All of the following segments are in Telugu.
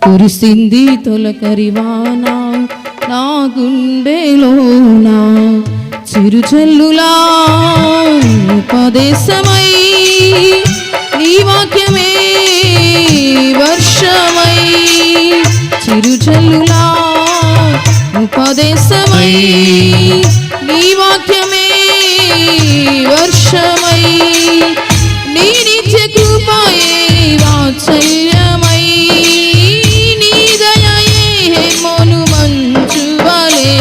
కురిసింది తొలకరివాన నా గుండెలోన చిరుజల్లులా ఉపదేశమై నీ వాక్యమే వర్షమై చిరుజల్లులా ఉపదేశమై నీ వాక్యమే వర్షమై నీ నిత్య కృపయే వాత్సల్యమై నీ దయయే మోను మంచువలే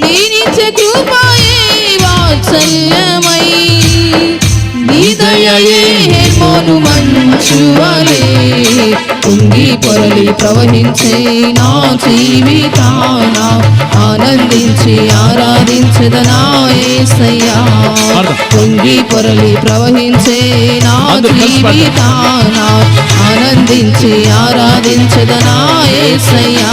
నీ నిత్య కృపయే వాత్సల్యమై నీ దయయే మోను మంచువలే పొంగి పొరలి ప్రవహించే నా జీవితాన ఆనందించి ఆరాధించదనా యేసయ్యా పొంగి పొరలి ప్రవహించే నా జీవితాన ఆనందించి ఆరాధించదనా యేసయ్యా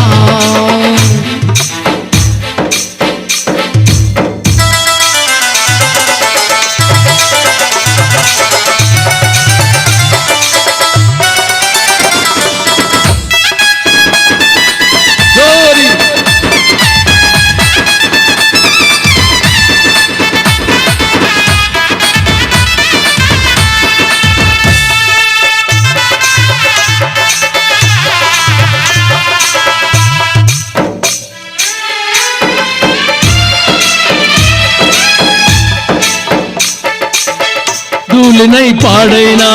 ధూళినై పాడైనా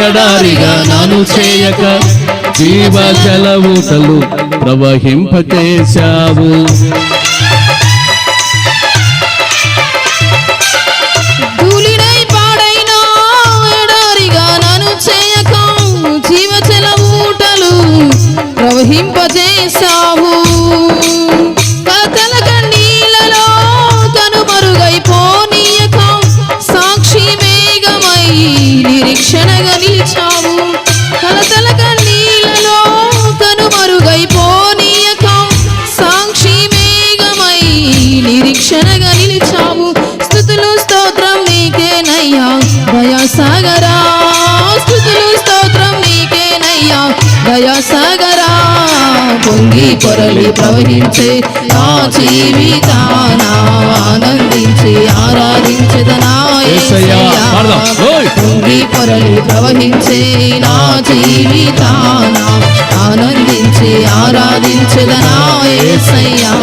ఎడారిగా నాను చేయక జీవ జల ఊటలు ప్రవహింపచేశావు ధూళినై పాడైనా ఎడారిగా నాను చేయక జీవ జల ఊటలు ప్రవహింపచేశావు కలతల కన్నీళ్లలో కనుమరుగైపోనీయక సాక్షి మేఘమై నిరీక్షణగా నిలిచావు కలతల కన్నీళ్లలో కనుమరుగైపోనీయక సాక్షి మేఘమై నిరీక్షణగా నిలిచావు స్తుతులు స్తోత్రం నీకేనయ్యా దయాసాగరా స్తుతులు స్తోత్రం నీకేనయ్యా దయాసాగరా పొంగి పొరలి ప్రవహించే నా జీవితాన ఆనందించి ఆరాధించదనా యేసయ్యా పొంగి పొరలి ప్రవహించే నా జీవితాన ఆనందించి ఆరాధించదనా యేసయ్యా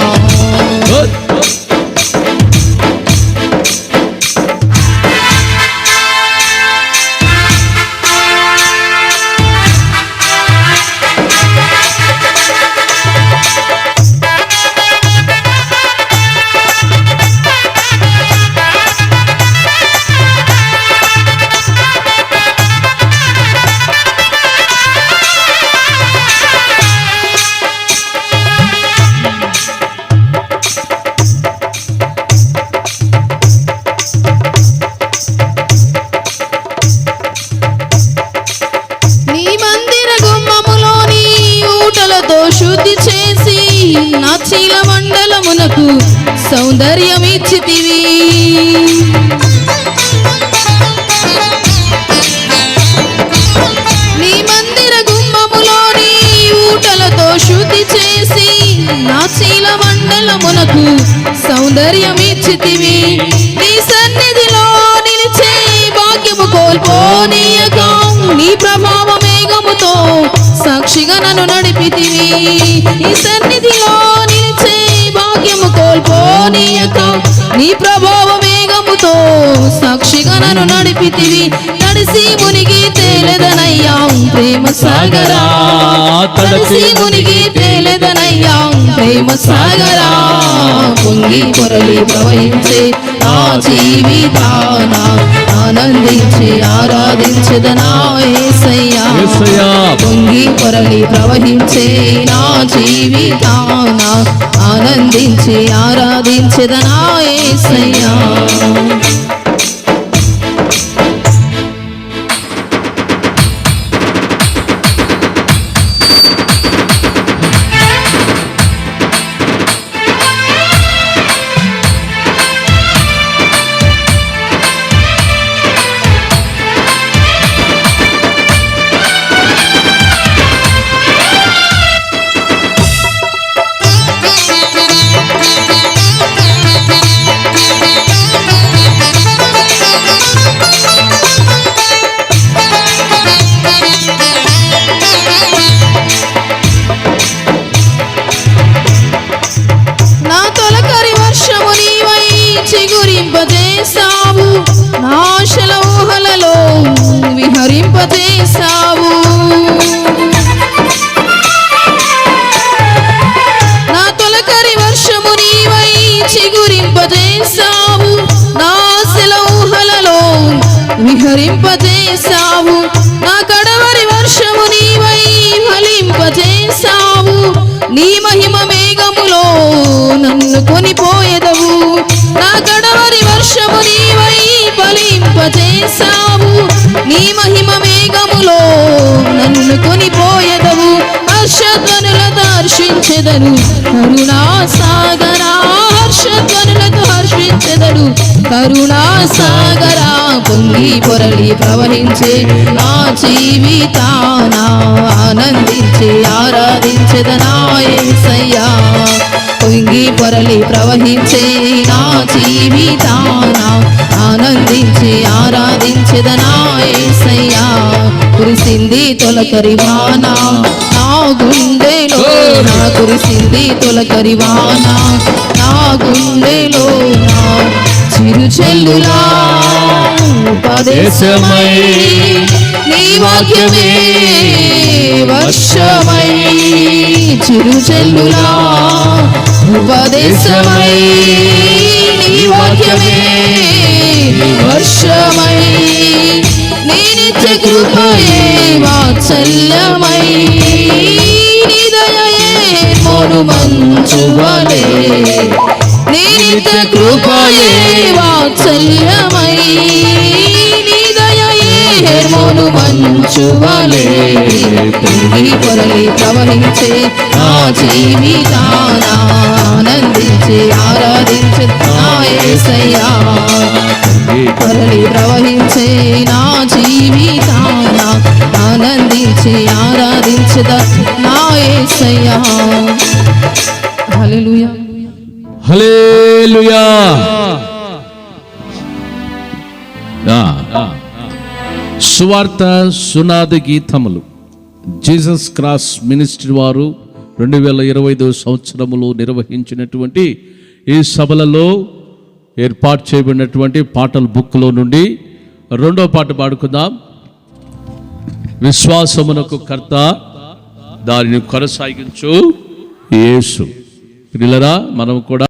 శుద్ధి చేసి నా చీల మండలమునకు సౌందర్యమిచ్చితివి నీ మందిర గుమ్మములోని ఊటలతో శుద్ధి చేసి నా చీల మండలమునకు సౌందర్యమిచ్చితివి నీ సన్నిధిలో నిలిచే భాగ్యము కోల్పోనీయక నీ ప్రభావ మేఘముతో సాక్షిగా నన్ను నడిపితివి నీ సన్నిధిలో నిలిచే భాగ్యము కోల్పోనీయక నీ ప్రభావ మేఘముతో సాక్షిగా నన్ను నడిపితివి తడిసి మునిగి తేలెదనయ్యా ప్రేమ సాగరా తడిసి మునిగి తేలెదనయ్యా ప్రేమ సాగరా పొంగి పొరలి ప్రవహించే నా జీవితాన ఆనందించి ఆరాధించదనా యేసయ్యా పొంగి పొరలి ప్రవహించే నా జీవితాన ఆనందించి ఆరాధించదనా యేసయ్యా చేసావు. నా తొలకరి వర్షము నీవై చిగురింపజేసావు. నా ఆశల ఊహలలో విహరింపజేసావు. నా కడవరి వర్షము నీవై ఫలింపజేసావు. నీ మహిమ మేఘములో నన్ను కొనిపోయెదవు. నా కడవరి వర్షము నీవై ఫలింపజేసావు. నీ మహిమ మేఘములో నన్ను కొనిపోయెదవు. హర్షధ్వనులతో హర్షించెదను కరుణా సాగరా. హర్షధ్వనులతో హర్షించెదడు కరుణా సాగరా. పొంగి పొరలి ప్రవహించే నా జీవితాన ఆనందించి ఆరాధించెదనా యేసయ్యా. పొంగి పొరలి ప్రవహించే నా జీవితాన ఆనందించి ఆరాధించెదనా యేసయ్యా. కురిసింది తొలకరి వాన నా గుండెలో, నా కురిసింది తొలకరి వాన నా గుండెలో. నా చిరుచెల్లులా ఉపదేశమై నీ వాక్యమే వర్షమై. చిరుచెల్లులా ఉపదేశమై నీ వాక్యమే వర్షమై. నీ నిత్య కృపయే వాత్సల్యమై. నీ దయయే మోను మంచువలే. నీ నిత్య కృపయే వాత్సల్యమై. నీ దయయే మోను మంచువలే. పొంగి పొరలి ప్రవహించే నా జీవితాన ఆనందించి ఆరాధించే నా యేసయ్యా. పొరలి ప్రవహించే నా జీవితాన ఆనందించి ఆరాధించద నా యేసయ్యా. హల్లెలూయా, హల్లెలూయా. సువార్త సునాద గీతములు జీసస్ క్రాస్ మినిస్ట్రీ వారు 2025 సంవత్సరములో నిర్వహించినటువంటి ఈ సభలలో ఏర్పాటు చేయబడినటువంటి పాటల బుక్లో నుండి రెండో పాట పాడుకుందాం. విశ్వాసమునకు కర్త దానిని కొనసాగించు యేసు. పిల్లరా, మనం కూడా